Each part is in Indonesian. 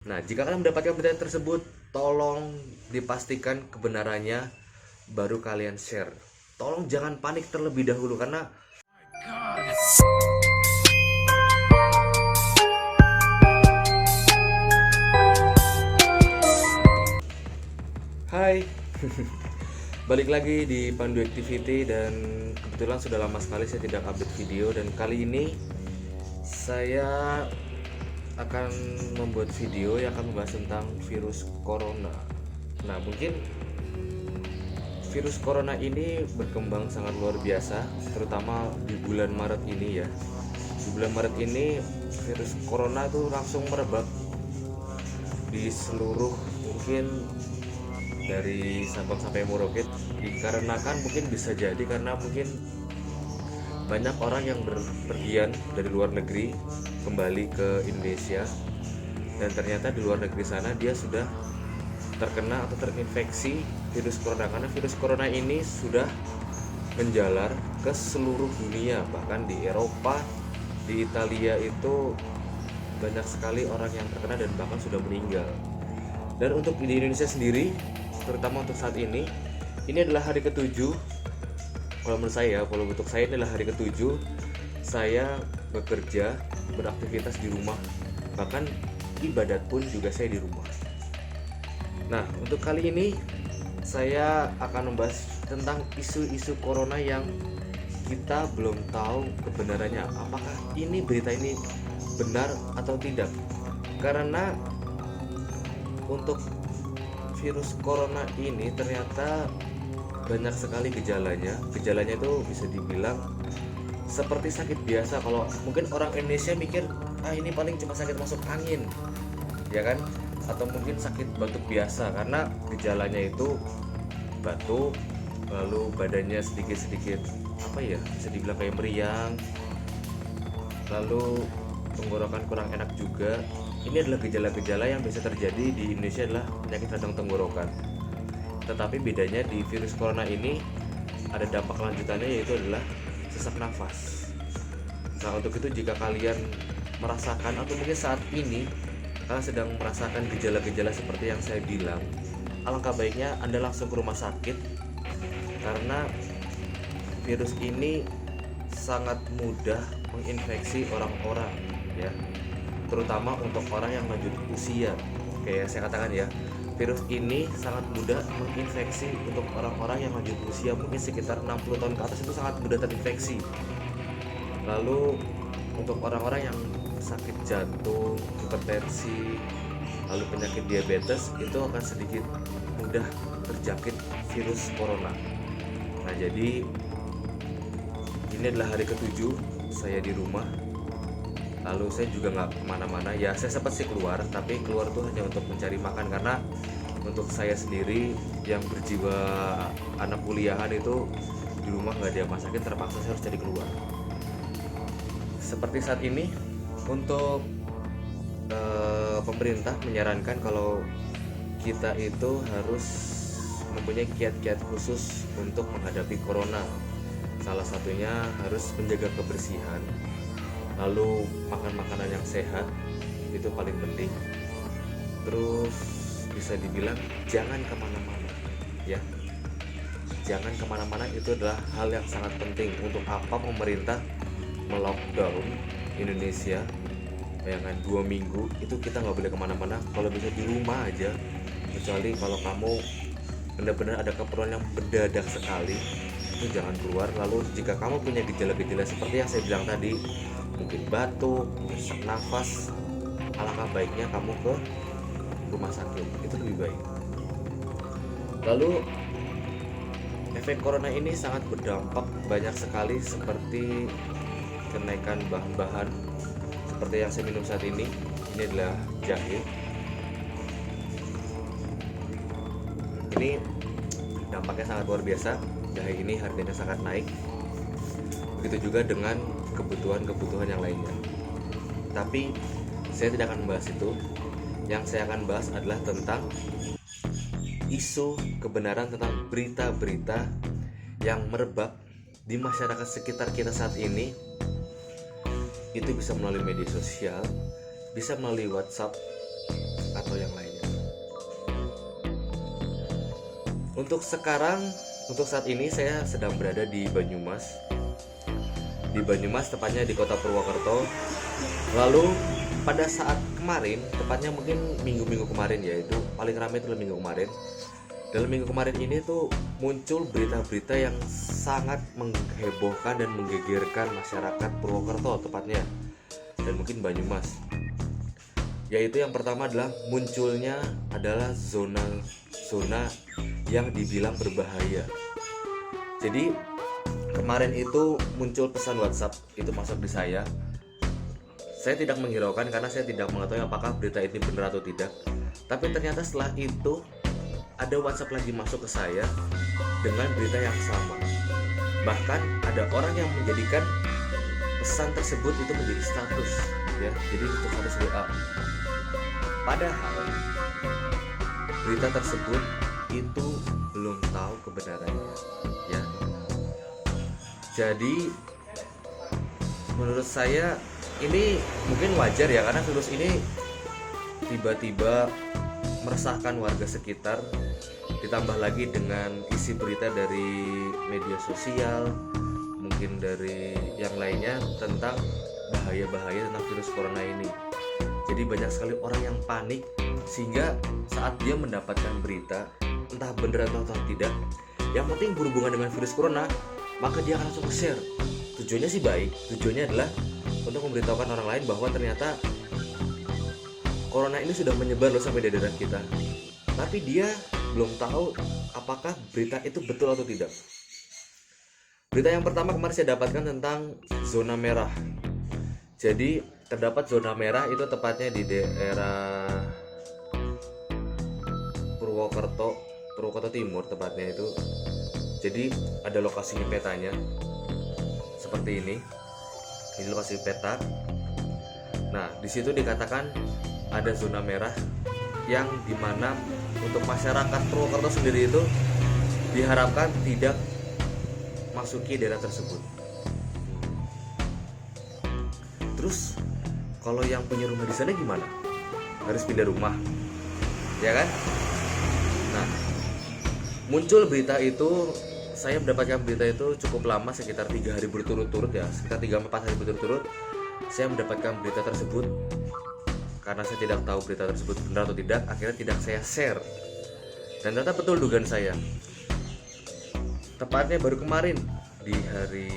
Nah, jika kalian mendapatkan berita tersebut, tolong dipastikan kebenarannya baru kalian share. Tolong jangan panik terlebih dahulu karena Hai, balik lagi di Pandu Activity dan kebetulan sudah lama sekali saya tidak update video dan kali ini saya akan membuat video yang akan membahas tentang virus corona. Nah, mungkin virus corona ini berkembang sangat luar biasa, terutama di bulan Maret ini ya. Di bulan Maret ini virus corona itu langsung merebak di seluruh, mungkin dari Sabang sampai Merauke, dikarenakan mungkin bisa jadi karena mungkin banyak orang yang berpergian dari luar negeri kembali ke Indonesia dan ternyata di luar negeri sana dia sudah terkena atau terinfeksi virus corona, karena virus corona ini sudah menjalar ke seluruh dunia, bahkan di Eropa, di Italia itu banyak sekali orang yang terkena dan bahkan sudah meninggal. Dan untuk di Indonesia sendiri, terutama untuk saat ini adalah hari ketujuh. Kalau menurut saya, kalau untuk saya ini adalah hari ketujuh saya bekerja, beraktivitas di rumah, bahkan ibadat pun juga saya di rumah. Nah, untuk kali ini saya akan membahas tentang isu-isu corona yang kita belum tahu kebenarannya, apakah ini berita ini benar atau tidak. Karena untuk virus corona ini ternyata banyak sekali gejalanya. Gejalanya itu bisa dibilang seperti sakit biasa. Kalau mungkin orang Indonesia mikir, ini paling cuma sakit masuk angin, ya kan? Atau mungkin sakit batuk biasa, karena gejalanya itu batuk, lalu badannya sedikit-sedikit bisa dibilang kayak meriang, lalu tenggorokan kurang enak juga. Ini adalah gejala-gejala yang bisa terjadi di Indonesia, adalah penyakit radang tenggorokan. Tetapi bedanya di virus corona ini ada dampak lanjutannya, yaitu adalah sesak nafas. Nah, untuk itu jika kalian merasakan atau mungkin saat ini kalian sedang merasakan gejala-gejala seperti yang saya bilang, alangkah baiknya Anda langsung ke rumah sakit, karena virus ini sangat mudah menginfeksi orang-orang ya, terutama untuk orang yang lanjut usia. Kayak saya katakan ya, virus ini sangat mudah menginfeksi untuk orang-orang yang lanjut usia, mungkin sekitar 60 tahun ke atas itu sangat mudah terinfeksi. Lalu untuk orang-orang yang sakit jantung, hipertensi, lalu penyakit diabetes, itu akan sedikit mudah terjangkit virus corona. Nah, jadi ini adalah hari ketujuh saya di rumah. Lalu saya juga nggak kemana-mana ya, saya sempat sih keluar, tapi keluar tuh hanya untuk mencari makan, karena untuk saya sendiri yang berjiwa anak kuliahan itu di rumah nggak ada masakin, terpaksa saya harus cari keluar. Seperti saat ini, untuk pemerintah menyarankan kalau kita itu harus mempunyai kiat-kiat khusus untuk menghadapi corona. Salah satunya harus menjaga kebersihan, lalu makan makanan yang sehat, itu paling penting. Terus bisa dibilang jangan kemana-mana ya, jangan kemana-mana, itu adalah hal yang sangat penting. Untuk apa pemerintah melockdown Indonesia, bayangkan 2 minggu itu kita nggak boleh kemana-mana, kalau bisa di rumah aja, kecuali kalau kamu benar-benar ada keperluan yang mendadak sekali, itu jangan keluar. Lalu jika kamu punya gejala-gejala seperti yang saya bilang tadi, mungkin batuk, sesak nafas, alangkah baiknya kamu ke rumah sakit, itu lebih baik. Lalu efek corona ini sangat berdampak banyak sekali, seperti kenaikan bahan-bahan seperti yang saya minum saat ini adalah jahe. Ini dampaknya sangat luar biasa, jahe ini harganya sangat naik. Begitu juga dengan kebutuhan-kebutuhan yang lainnya. Tapi saya tidak akan membahas itu. Yang saya akan bahas adalah tentang isu kebenaran tentang berita-berita yang merebak di masyarakat sekitar kita saat ini. Itu bisa melalui media sosial, bisa melalui WhatsApp, atau yang lainnya. Untuk saat ini saya sedang berada di Banyumas. Di Banyumas, tepatnya di kota Purwokerto. Lalu pada saat kemarin, tepatnya mungkin minggu-minggu kemarin ya, itu paling ramai itu minggu kemarin. Dalam minggu kemarin ini tuh muncul berita-berita yang sangat menghebohkan dan menggegerkan masyarakat Purwokerto tepatnya, dan mungkin Banyumas. Yaitu yang pertama adalah munculnya adalah zona yang dibilang berbahaya. Jadi kemarin itu muncul pesan WhatsApp itu masuk di saya. Saya tidak menghiraukan karena saya tidak mengetahui apakah berita ini benar atau tidak. Tapi ternyata setelah itu ada WhatsApp lagi masuk ke saya dengan berita yang sama. Bahkan ada orang yang menjadikan pesan tersebut itu menjadi status, ya. Jadi untuk status WA. Padahal berita tersebut itu belum tahu kebenarannya, ya. Jadi menurut saya ini mungkin wajar ya, karena virus ini tiba-tiba meresahkan warga sekitar, ditambah lagi dengan isi berita dari media sosial, mungkin dari yang lainnya tentang bahaya-bahaya tentang virus corona ini. Jadi banyak sekali orang yang panik, sehingga saat dia mendapatkan berita entah benar atau tidak, yang penting berhubungan dengan virus corona, maka dia akan langsung share. Tujuannya sih baik, tujuannya adalah untuk memberitahukan orang lain bahwa ternyata corona ini sudah menyebar loh sampai di daerah kita. Tapi dia belum tahu apakah berita itu betul atau tidak. Berita yang pertama kemarin saya dapatkan tentang zona merah. Jadi terdapat zona merah itu tepatnya di daerah Purwokerto Timur tepatnya itu. Jadi ada lokasi petanya seperti ini. Ini lokasi peta. Nah, di situ dikatakan ada zona merah yang dimana untuk masyarakat Purwokerto sendiri itu diharapkan tidak masuki daerah tersebut. Terus kalau yang punya rumah di sana gimana? Harus pindah rumah, ya kan? Nah, muncul berita itu, saya mendapatkan berita itu cukup lama, sekitar 3 hari berturut-turut ya, sekitar 3-4 hari berturut-turut saya mendapatkan berita tersebut. Karena saya tidak tahu berita tersebut benar atau tidak, akhirnya tidak saya share. Dan ternyata betul dugaan saya. Tepatnya baru kemarin di hari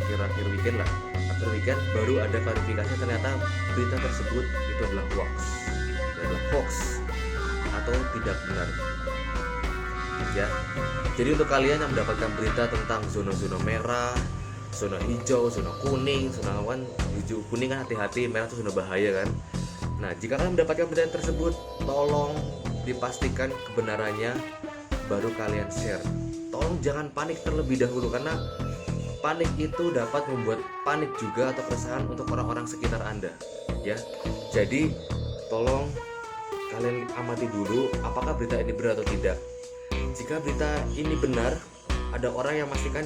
akhir-akhir weekend lah, akhir weekend baru ada klarifikasi, ternyata berita tersebut itu adalah hoax atau tidak benar, ya. Jadi untuk kalian yang mendapatkan berita tentang zona-zona merah, zona hijau, zona kuning, zona hijau kuning kan hati-hati, merah itu zona bahaya kan. Nah, jika kalian mendapatkan berita tersebut, tolong dipastikan kebenarannya baru kalian share. Tolong jangan panik terlebih dahulu, karena panik itu dapat membuat panik juga atau keresahan untuk orang-orang sekitar Anda, ya. Jadi tolong kalian amati dulu apakah berita ini benar atau tidak. Jika berita ini benar, ada orang yang memastikan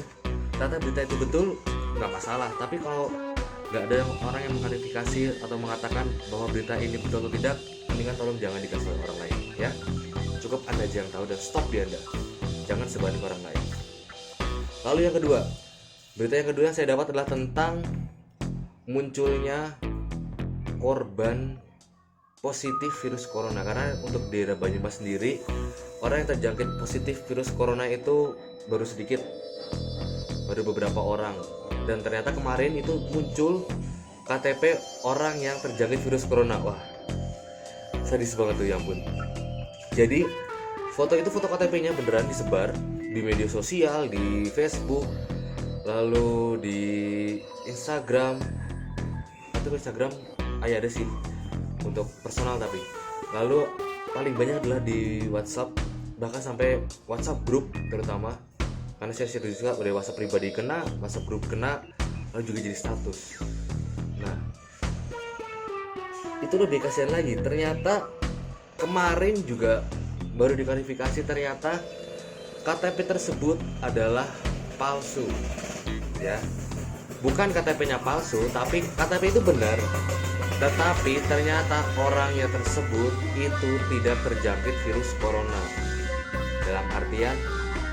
ternyata berita itu betul, nggak masalah. Tapi kalau nggak ada orang yang mengklarifikasi atau mengatakan bahwa berita ini betul atau tidak, mendingan tolong jangan dikasih orang lain, ya. Cukup Anda aja yang tahu dan stop di Anda, jangan sebarin orang lain. Lalu yang kedua, berita yang kedua yang saya dapat adalah tentang munculnya korban positif virus corona. Karena untuk daerah Banyumas sendiri, orang yang terjangkit positif virus corona itu baru sedikit, baru beberapa orang. Dan ternyata kemarin itu muncul KTP orang yang terjangkit virus corona. Wah, sadis banget tuh, ya ampun. Jadi foto KTP-nya beneran disebar di media sosial, di Facebook, lalu di Instagram. Atau Instagram ada sih untuk personal, tapi lalu paling banyak adalah di WhatsApp, bahkan sampai WhatsApp grup terutama. Karena saya share juga dari WhatsApp pribadi kena, WhatsApp grup kena, lalu juga jadi status. Nah, itu lebih kasihan lagi. Ternyata kemarin juga baru diklarifikasi, ternyata KTP tersebut adalah palsu, ya. Bukan KTP-nya palsu, tapi KTP itu benar. Tetapi ternyata orangnya tersebut itu tidak terjangkit virus corona. Dalam artian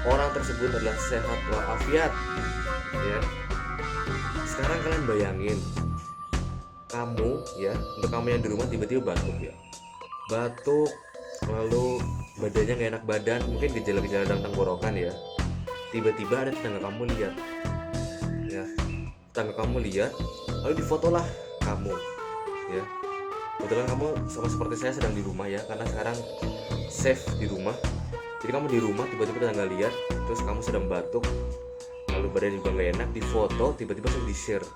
orang tersebut adalah sehat walafiat, ya. Sekarang kalian bayangin, kamu ya, untuk kamu yang di rumah tiba-tiba batuk ya, batuk, lalu badannya nggak enak badan, mungkin gejala-gejala dalam tenggorokan ya. Tiba-tiba ada tetangga kamu lihat, ya, tetangga kamu lihat, lalu difotolah kamu, ya. Kebetulan kamu sama seperti saya sedang di rumah ya, karena sekarang safe di rumah. Jadi kamu di rumah, tiba-tiba tetangga lihat, terus kamu sedang batuk, lalu badan juga nggak enak, difoto, tiba-tiba langsung di-share.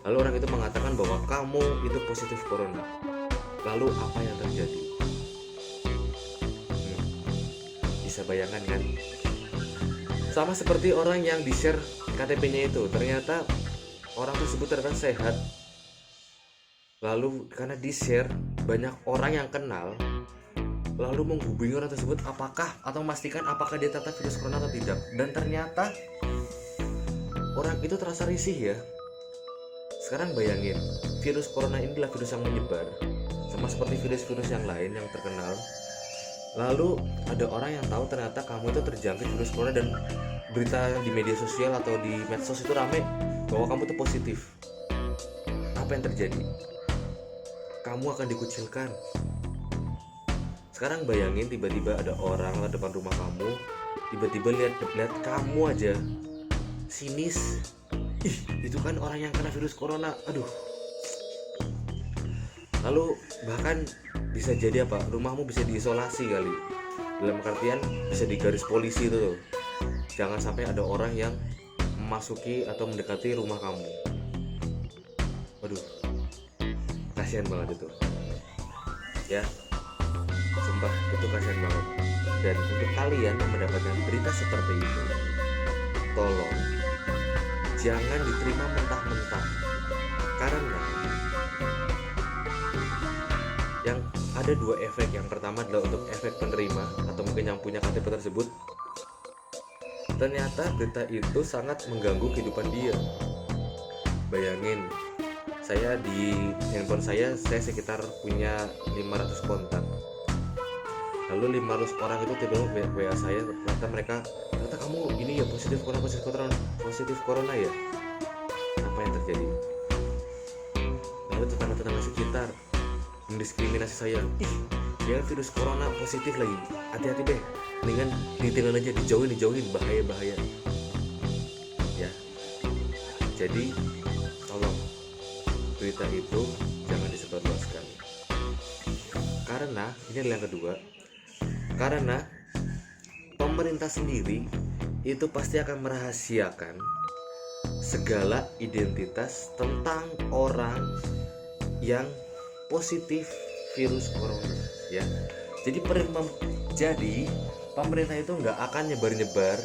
Lalu orang itu mengatakan bahwa kamu itu positif corona. Lalu apa yang terjadi? Bisa bayangkan kan? Sama seperti orang yang di-share KTP-nya itu, ternyata orang tersebut ternyata sehat. Lalu karena di-share, banyak orang yang kenal, lalu menghubungi orang tersebut apakah atau memastikan apakah dia ternyata virus corona atau tidak. Dan ternyata orang itu terasa risih ya. Sekarang bayangin, virus corona ini adalah virus yang menyebar, sama seperti virus-virus yang lain yang terkenal. Lalu ada orang yang tahu ternyata kamu itu terjangkit virus corona, dan berita di media sosial atau di medsos itu rame bahwa kamu itu positif. Apa yang terjadi? Kamu akan dikucilkan. Sekarang bayangin, tiba-tiba ada orang di depan rumah kamu, tiba-tiba lihat kamu aja sinis. Ih, itu kan orang yang kena virus corona. Aduh. Lalu bahkan bisa jadi apa? Rumahmu bisa diisolasi kali. Dalam artian bisa digaris polisi itu loh. Jangan sampai ada orang yang memasuki atau mendekati rumah kamu. Waduh. Kasihan banget itu. Ya. Sumpah, itu kasihan banget. Dan untuk kalian yang mendapatkan berita seperti itu, tolong jangan diterima mentah-mentah, karena yang ada dua efek. Yang pertama adalah untuk efek penerima atau mungkin yang punya KTP tersebut, ternyata berita itu sangat mengganggu kehidupan dia. Bayangin, saya di handphone saya sekitar punya 500 kontak. Lalu 500 orang itu tiba-tiba WA saya, ternyata kamu ini ya positif corona ya. Apa yang terjadi? Lalu tetangga-tetangga sekitar mendiskriminasi saya. Ih, dia virus corona positif lagi. Hati-hati deh. Mendingan ditinggalin aja, dijauhin, bahaya. Ya. Jadi tolong berita itu jangan disebarluaskan. Karena ini adalah yang kedua. Karena pemerintah sendiri itu pasti akan merahasiakan segala identitas tentang orang yang positif virus corona, ya. Jadi pemerintah itu nggak akan nyebar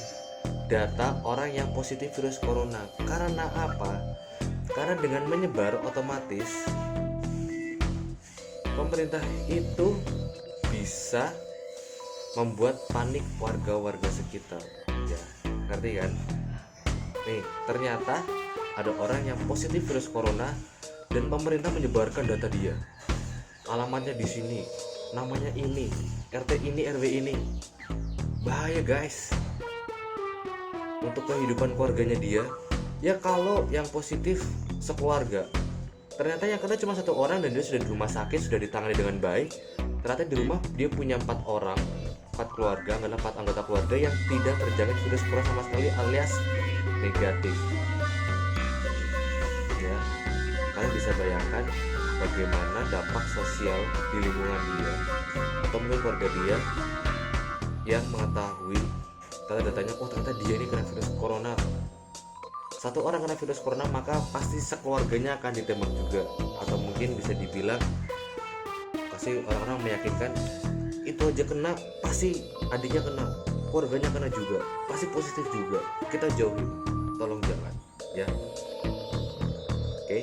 data orang yang positif virus corona. Karena apa? Karena dengan menyebar otomatis pemerintah itu bisa membuat panik warga-warga sekitar, ya, ngerti kan? Nih, ternyata ada orang yang positif virus corona dan pemerintah menyebarkan data dia, alamatnya di sini, namanya ini, RT ini, RW ini. Bahaya guys, untuk kehidupan keluarganya dia. Ya kalau yang positif sekeluarga, ternyata yang kena cuma satu orang dan dia sudah di rumah sakit, sudah ditangani dengan baik. Ternyata di rumah dia punya 4 keluarga, adalah 4 anggota keluarga yang tidak terjangkit virus corona sama sekali alias negatif. Ya, kalian bisa bayangkan bagaimana dampak sosial di lingkungan dia atau mungkin keluarga dia yang mengetahui karena datanya, oh ternyata dia ini kena virus corona. Satu orang kena virus corona, maka pasti sekeluarganya akan ditembak juga, atau mungkin bisa dibilang pasti orang-orang meyakinkan itu aja kena, pasti adiknya kena, keluarganya kena juga, pasti positif juga, kita jauhin. Tolong jangan, ya. Oke.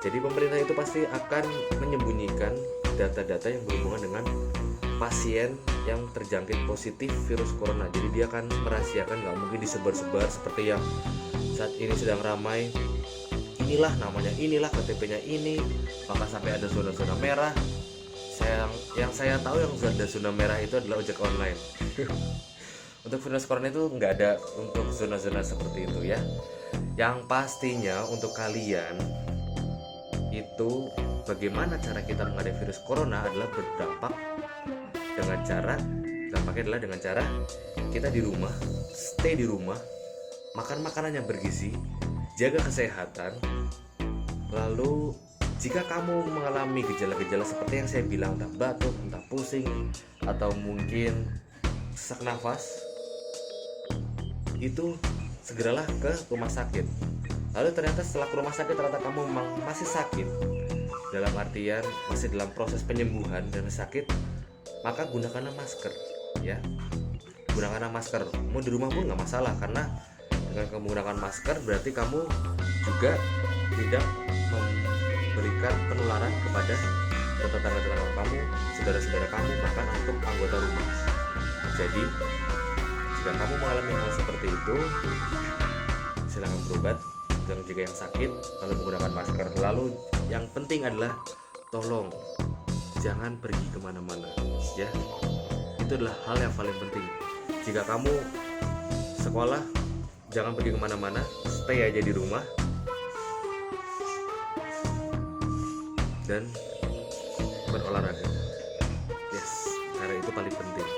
Jadi pemerintah itu pasti akan menyembunyikan data-data yang berhubungan dengan pasien yang terjangkit positif virus corona. Jadi dia akan merahasiakan, nggak mungkin disebar-sebar seperti yang saat ini sedang ramai. Ini inilah namanya, inilah KTP-nya ini, maka sampai ada zona-zona merah. Yang saya tahu yang ada zona merah itu adalah ojek online. Untuk virus corona itu nggak ada untuk zona-zona seperti itu ya. Yang pastinya untuk kalian itu bagaimana cara kita menghadapi virus corona adalah berdampak dengan cara, dampaknya adalah dengan cara kita di rumah, stay di rumah, makan makanan yang bergizi, jaga kesehatan. Lalu jika kamu mengalami gejala-gejala seperti yang saya bilang, entah batuk, entah pusing, atau mungkin sesak nafas, itu segeralah ke rumah sakit. Lalu ternyata setelah ke rumah sakit ternyata kamu memang masih sakit, dalam artian masih dalam proses penyembuhan dan sakit, maka gunakanlah masker ya. Gunakanlah masker. Mau di rumah pun nggak masalah, karena dengan kamu menggunakan masker berarti kamu juga tidak memberikan penularan kepada tetangga-tetangga kamu, saudara-saudara kamu, bahkan untuk anggota rumah. Jadi jika kamu mengalami hal seperti itu, silakan berobat. Dan jika yang sakit, lalu menggunakan masker. Lalu yang penting adalah tolong jangan pergi kemana-mana ya. Itu adalah hal yang paling penting. Jika kamu sekolah, jangan pergi kemana-mana, stay aja di rumah dan berolahraga. Yes, karena itu paling penting.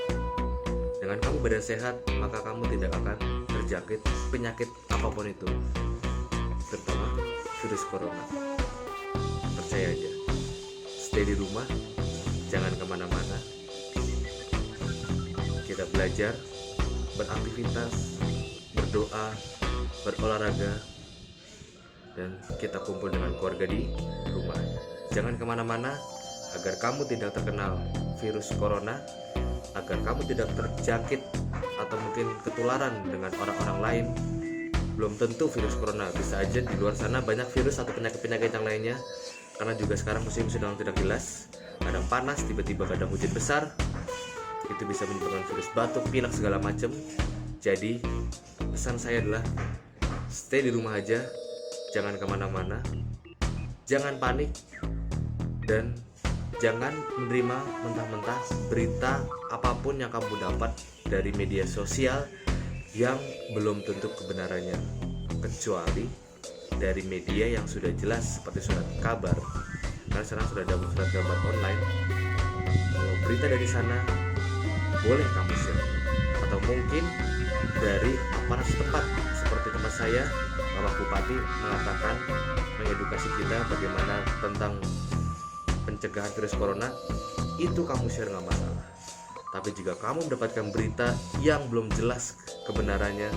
Dengan kamu badan sehat, maka kamu tidak akan terjangkit penyakit apapun itu, terutama virus corona. Percaya aja, stay di rumah, jangan kemana-mana. Kita belajar, beraktivitas, berdoa, berolahraga, dan kita kumpul dengan keluarga di rumah. Jangan kemana-mana agar kamu tidak terkenal virus corona, agar kamu tidak terjangkit atau mungkin ketularan dengan orang-orang lain. Belum tentu virus corona, bisa aja di luar sana banyak virus atau penyakit-penyakit yang lainnya, karena juga sekarang musim sedang tidak jelas, kadang panas, tiba-tiba kadang hujan besar, itu bisa menyebabkan virus batuk, pilek, segala macam. Jadi pesan saya adalah stay di rumah aja, jangan kemana-mana, jangan panik, dan jangan menerima mentah-mentah berita apapun yang kamu dapat dari media sosial yang belum tentu kebenarannya, kecuali dari media yang sudah jelas seperti surat kabar. Karena sekarang sudah ada surat kabar online. Kalau berita dari sana boleh kamu share, atau mungkin dari aparat setempat seperti tempat saya, Bapak Bupati mengatakan, mengedukasi kita bagaimana tentang pencegahan virus corona, itu kamu share nggak masalah. Tapi jika kamu mendapatkan berita yang belum jelas kebenarannya,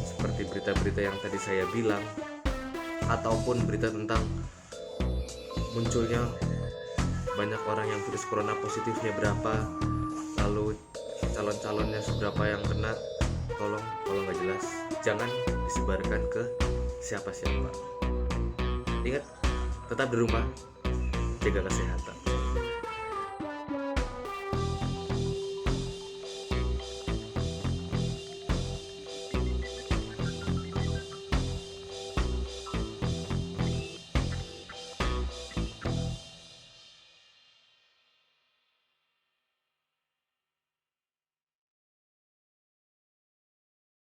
seperti berita-berita yang tadi saya bilang, ataupun berita tentang munculnya banyak orang yang virus corona positifnya berapa, lalu calon-calonnya seberapa yang kena, tolong kalau nggak jelas jangan disebarkan ke siapa-siapa. Ingat, tetap di rumah, jaga kesehatan.